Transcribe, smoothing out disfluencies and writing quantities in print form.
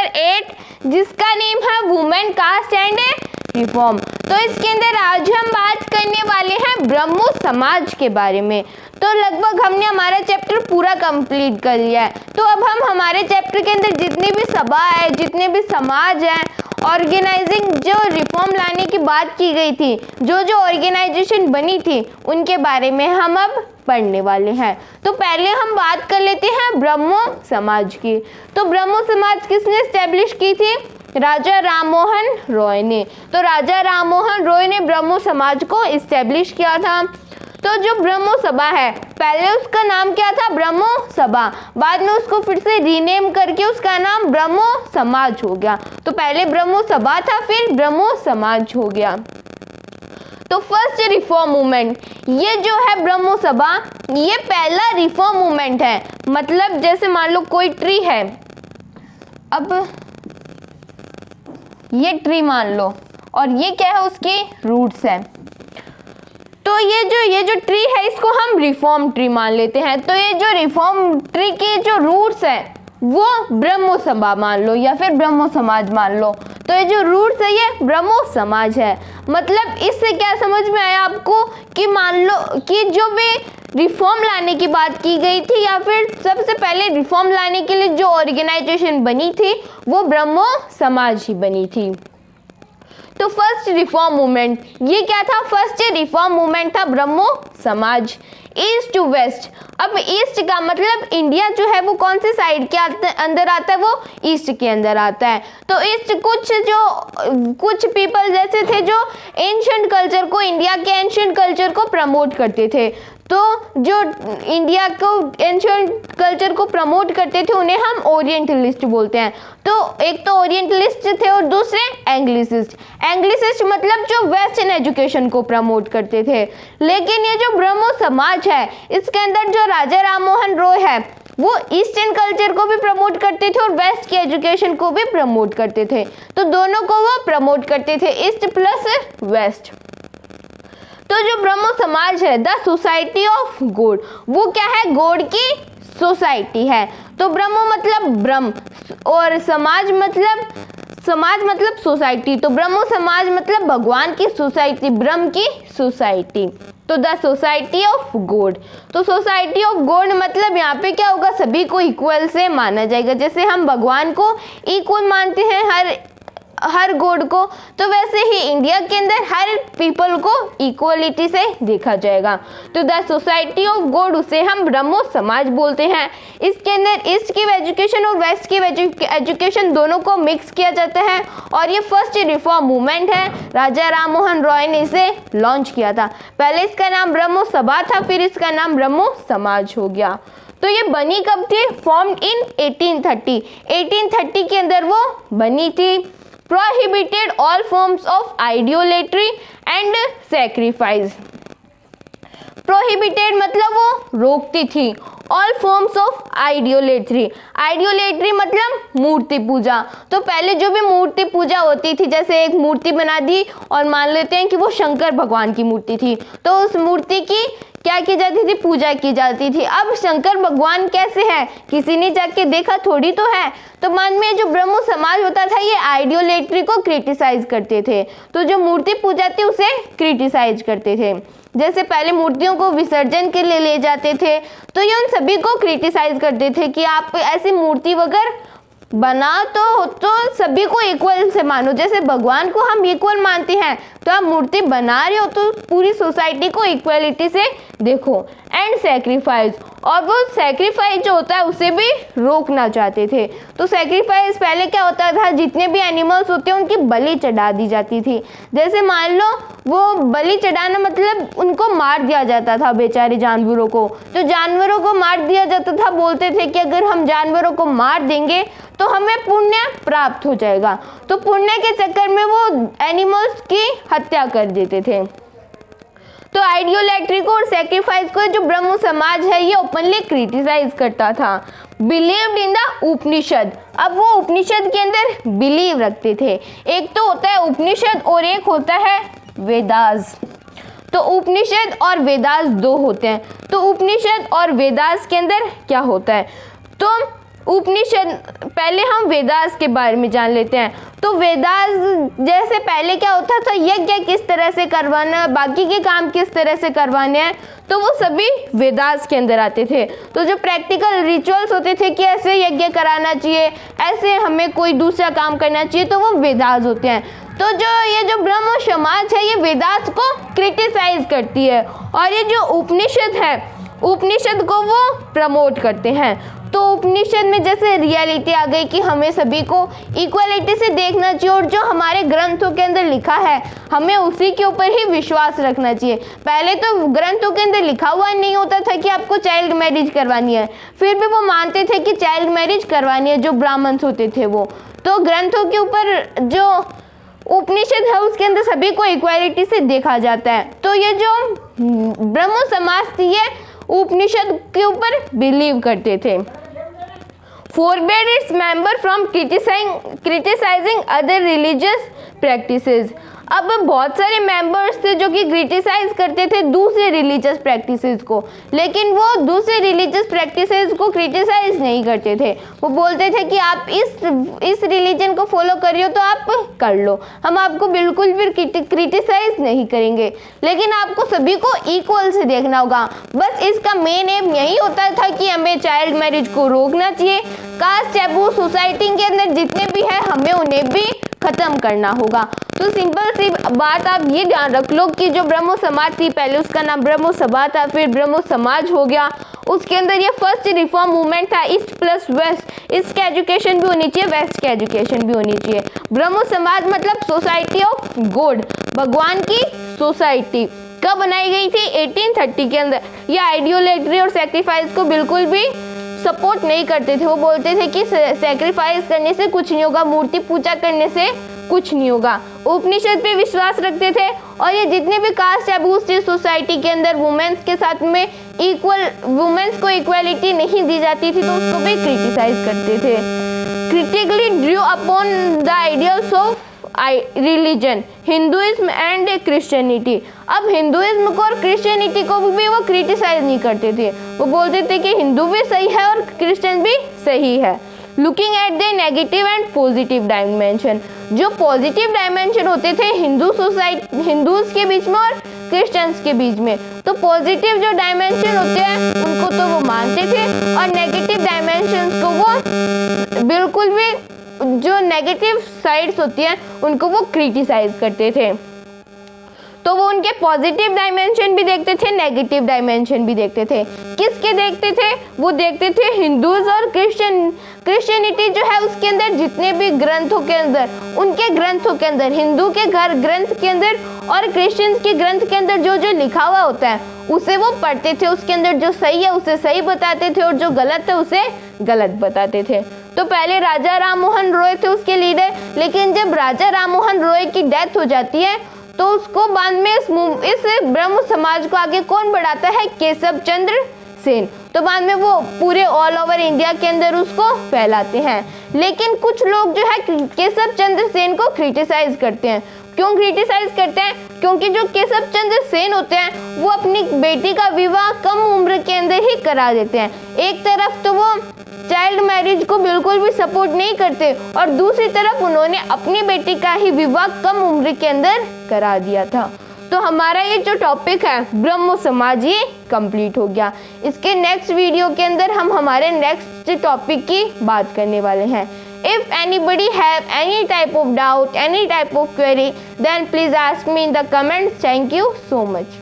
Number 8 जिसका name है women cast and reform. तो इसके अंदर आज हम बात करने वाले हैं ब्रह्मो समाज के बारे में। तो लगभग हमने हमारा चैप्टर पूरा कंप्लीट कर लिया है। तो अब हम हमारे चैप्टर के अंदर जितनी भी सभा है, जितने भी समाज हैं, ऑर्गेनाइजिंग जो रिफॉर्म लाने की बात की गई थी, जो जो ऑर्गेनाइजेशन बनी थी, उनके बारे में हम अब पढ़ने वाले हैं। तो पहले हम बात कर लेते हैं ब्रह्मो समाज की। तो ब्रह्मो समाज किसने एस्टेब्लिश की थी? राजा राममोहन रॉय ने। तो राजा राममोहन रॉय ने ब्रह्मो समाज को एस्टेब्लिश किया था। तो जो ब्रह्मो सभा है, पहले उसका नाम क्या था? ब्रह्मो सभा। बाद में उसको फिर से रीनेम करके उसका नाम ब्रह्मो समाज हो गया। तो पहले ब्रह्मो सभा था, फिर ब्रह्मो समाज हो गया। तो फर्स्ट रिफॉर्म मूवमेंट, ये जो है ब्रह्मो सभा, ये पहला रिफॉर्म मूवमेंट है। मतलब जैसे मान लो कोई ट्री है, अब ये ट्री मान लो, और ये क्या है? उसकी रूट्स है। तो ये जो ट्री है, इसको हम रिफॉर्म ट्री मान लेते हैं। तो ये जो रिफॉर्म ट्री के जो रूट्स है, वो ब्रह्मो सभा मान लो या फिर ब्रह्मो समाज मान लो। तो ये जो रूट्स है, ये ब्रह्मो समाज है। मतलब इससे क्या समझ में आया आपको कि मान लो कि जो भी रिफॉर्म लाने की बात की गई थी, या फिर सबसे पहले रिफॉर्म लाने के लिए जो ऑर्गेनाइजेशन बनी थी, वो ब्रह्मो समाज ही बनी थी। तो फर्स्ट रिफॉर्म मूवमेंट ये क्या था? फर्स्ट रिफॉर्म मूवमेंट था ब्रह्मो समाज। ईस्ट टू वेस्ट, अब ईस्ट का मतलब इंडिया जो है वो कौन से साइड के अंदर आता है? वो ईस्ट के अंदर आता है। तो ईस्ट कुछ पीपल जैसे थे जो एंशिएंट कल्चर को, इंडिया के एंशिएंट कल्चर को प्रमोट करते थे। तो जो इंडिया को एंशिएंट कल्चर को प्रमोट करते थे, उन्हें हम ओरिएंटलिस्ट बोलते हैं। तो एक तो ओरिएंटलिस्ट थे और दूसरे एंग्लिसिस्ट। एंग्लिसिस्ट मतलब जो वेस्टर्न एजुकेशन को प्रमोट करते थे। लेकिन ये जो ब्रह्मो समाज है, इसके अंदर जो राजा राममोहन रॉय है, वो ईस्टर्न कल्चर को भी प्रमोट करते थे और वेस्ट की एजुकेशन को भी प्रमोट करते थे। तो दोनों को वो प्रमोट करते थे, ईस्ट प्लस वेस्ट। तो जो ब्रह्मो समाज है, द सोसाइटी ऑफ गॉड, वो क्या है? गॉड की सोसाइटी है। तो ब्रह्मो मतलब ब्रह्म और समाज मतलब सोसाइटी। तो ब्रह्मो समाज मतलब भगवान की सोसाइटी, ब्रह्म की सोसाइटी। तो द सोसाइटी ऑफ गॉड, तो सोसाइटी ऑफ गॉड मतलब यहाँ पे क्या होगा? सभी को इक्वल से माना जाएगा। जैसे हम भगवान को इक्वल मानते हैं हर गॉड को, तो वैसे ही इंडिया के अंदर हर पीपल को इक्वलिटी से देखा जाएगा। तो द सोसाइटी ऑफ गॉड, उसे हम ब्रह्मो समाज बोलते हैं। इसके अंदर ईस्ट की एजुकेशन और वेस्ट की एजुकेशन दोनों को मिक्स किया जाता है। और ये फर्स्ट रिफॉर्म मूवमेंट है, राजा राममोहन रॉय ने इसे लॉन्च किया था। पहले इसका नाम ब्रह्मो सभा था, फिर इसका नाम ब्रह्मो समाज हो गया। तो ये बनी कब थी? Formed in 1830। 1830 के अंदर वो बनी थी। Prohibited all forms of idolatry and sacrifice. Prohibited मतलब वो रोकती थी। All forms of idolatry, idolatry मतलब मूर्ति पूजा। तो पहले जो भी मूर्ति पूजा होती थी, जैसे एक मूर्ति बना दी और मान लेते हैं कि वो शंकर भगवान की मूर्ति थी, तो उस मूर्ति की क्या की जाती थी? पूजा की जाती थी। अब शंकर भगवान कैसे हैं? किसी ने जाके देखा थोड़ी तो है। तो मन में जो ब्रह्मो समाज होता था, ये आइडियोलेट्री को क्रिटिसाइज करते थे। तो जो मूर्ति पूजा थी उसे क्रिटिसाइज करते थे। जैसे पहले मूर्तियों को विसर्जन के लिए ले जाते थे, तो ये उन सभी को क्रिटिसाइज करते थे कि आप ऐसी मूर्ति वगैरह बना तो सभी को इक्वल से मानो। जैसे भगवान को हम इक्वल मानते हैं, तो आप मूर्ति बना रहे हो तो पूरी सोसाइटी को इक्वलिटी से देखो। एंड सैक्रिफाइस, और वो सैक्रिफाइस जो होता है उसे भी रोकना चाहते थे। तो सैक्रिफाइस पहले क्या होता था? जितने भी एनिमल्स होते हैं उनकी बलि चढ़ा दी जाती थी। जैसे मान लो वो बलि चढ़ाना मतलब उनको मार दिया जाता था, बेचारे जानवरों को। तो जानवरों को मार दिया जाता था, बोलते थे कि अगर हम जानवरों को मार देंगे तो हमें पुण्य प्राप्त हो जाएगा। तो पुण्य के चक्कर में वो एनिमल्स की हत्या कर देते थे। तो आइडियोलेट्री को और सैक्रिफाइस को जो ब्रह्मो समाज है, ये ओपनली क्रिटिसाइज करता था। बिलीव्ड इन द उपनिषद, अब वो उपनिषद के अंदर बिलीव रखते थे। एक तो होता है उपनिषद और एक होता है वेदास। तो उपनिषद और वेदास दो होते हैं। तो उपनिषद और वेदास के अंदर क्या होता है? तो उपनिषद, पहले हम वेदास के बारे में जान लेते हैं। तो वेदास जैसे पहले क्या होता था, यज्ञ किस तरह से करवाना, बाकी के काम किस तरह से करवाने हैं, तो वो सभी वेदास के अंदर आते थे। तो जो प्रैक्टिकल रिचुअल्स होते थे कि ऐसे यज्ञ कराना चाहिए, ऐसे हमें कोई दूसरा काम करना चाहिए, तो वो वेदास होते हैं। तो ये जो ब्रह्म समाज है ये वेदास को क्रिटिसाइज करती है, और ये जो उपनिषद है, उपनिषद को वो प्रमोट करते हैं। तो उपनिषद में जैसे रियलिटी आ गई कि हमें सभी को इक्वलिटी से देखना चाहिए, और जो हमारे ग्रंथों के अंदर लिखा है हमें उसी के ऊपर ही विश्वास रखना चाहिए। पहले तो ग्रंथों के अंदर लिखा हुआ नहीं होता था कि आपको चाइल्ड मैरिज करवानी है, फिर भी वो मानते थे कि चाइल्ड मैरिज करवानी है, जो ब्राह्मण्स होते थे वो। तो ग्रंथों के ऊपर जो उपनिषद है उसके अंदर सभी को इक्वालिटी से देखा जाता है। तो ये जो ब्रह्म समाज थी ये उपनिषद के ऊपर बिलीव करते थे। Forbade its member from criticizing other religious practices। अब बहुत सारे मेंबर्स थे जो कि क्रिटिसाइज करते थे दूसरे रिलीजियस प्रैक्टिसेस को, लेकिन वो दूसरे रिलीजियस प्रैक्टिसेस को क्रिटिसाइज नहीं करते थे। वो बोलते थे कि आप इस रिलीजन को फॉलो कर रहे हो तो आप कर लो, हम आपको बिल्कुल भी क्रिटिसाइज नहीं करेंगे, लेकिन आपको सभी को इक्वल से देखना होगा। बस इसका मेन एम यही होता था कि हमें चाइल्ड मैरिज को रोकना चाहिए, कास्ट टैबू सोसाइटी के अंदर जितने भी है हमें उन्हें भी खत्म करना होगा। तो सिंपल सी बात आप ये ध्यान रख लो कि जो ब्रह्मो समाज थी, पहले उसका नाम ब्रह्मो सभा था, फिर ब्रह्मो समाज हो गया। उसके अंदर ये फर्स्ट रिफॉर्म मूवमेंट था, ईस्ट प्लस वेस्ट, ईस्ट की एजुकेशन भी होनी चाहिए, वेस्ट की एजुकेशन भी होनी चाहिए। ब्रह्मो समाज मतलब सोसाइटी ऑफ गॉड, भगवान की सोसाइटी। कब बनाई गई थी? 1830 के अंदर। ये आइडियोलेट्री और सेक्रीफाइस को बिल्कुल भी सपोर्ट नहीं करते थे। वो बोलते थे कि सेक्रीफाइस करने से कुछ नहीं होगा, मूर्ति पूजा करने से कुछ नहीं होगा। उपनिषद पे विश्वास रखते थे, और ये जितने भी कास्ट अब्यूज थे सोसाइटी के अंदर, वुमेन्स के साथ में वुमेन्स को इक्वालिटी नहीं दी जाती थी, तो उसको भी क्रिटिसाइज करते थे। Critically Drew upon the ideals of religion, Hinduism and Christianity. अब हिंदुइज्म को और क्रिश्चियनिटी को भी वो क्रिटिसाइज नहीं करते थे। वो बोलते थे कि हिंदू भी सही है और क्रिश्चियन भी सही है। Looking at the negative and positive dimension, जो पॉजिटिव डायमेंशन होते थे हिंदूज के बीच में और क्रिश्चियंस के बीच में, तो पॉजिटिव जो डायमेंशन होते हैं उनको तो वो मानते थे, और नेगेटिव डायमेंशंस को वो बिल्कुल भी, जो नेगेटिव साइड्स होती हैं उनको वो क्रिटिसाइज करते थे। तो वो उनके पॉजिटिव डायमेंशन भी देखते थे, नेगेटिव डायमेंशन भी देखते थे। किसके देखते थे? वो देखते थे हिंदूज और क्रिश्चियनिटी जो है उसके अंदर जितने भी ग्रंथों के अंदर, उनके ग्रंथों के अंदर, हिंदू के ग्रंथ के अंदर और क्रिश्चियंस के ग्रंथ के अंदर जो जो लिखा हुआ होता है उसे वो पढ़ते थे, उसके अंदर जो सही है उसे सही बताते थे और जो गलत है उसे गलत बताते थे। तो पहले राजा राममोहन रॉय थे उसके लीडर, लेकिन जब राजा राममोहन रॉय की डेथ हो जाती है तो उसको बाद में इस ब्रह्म समाज को आगे कौन बढ़ाता है? केशव चंद्र सेन। तो बाद में वो पूरे ऑल ओवर इंडिया के अंदर उसको फैलाते हैं। लेकिन कुछ लोग जो है केशव चंद्र सेन को क्रिटिसाइज करते हैं। क्यों क्रिटिसाइज करते हैं? क्योंकि जो केशव चंद्र सेन होते हैं वो अपनी बेटी का विवाह कम उम्र के अंदर ही करा देते हैं। एक तरफ तो वो चाइल्ड मैरिज को बिल्कुल भी सपोर्ट नहीं करते, और दूसरी तरफ उन्होंने अपनी बेटी का ही विवाह कम उम्र के अंदर करा दिया था। तो हमारा ये जो टॉपिक है ब्रह्म समाज ये कंप्लीट हो गया। इसके नेक्स्ट वीडियो के अंदर हम हमारे नेक्स्ट टॉपिक की बात करने वाले हैं। If anybody have any type of doubt, any type of query, then please ask me in the comments. Thank you so much.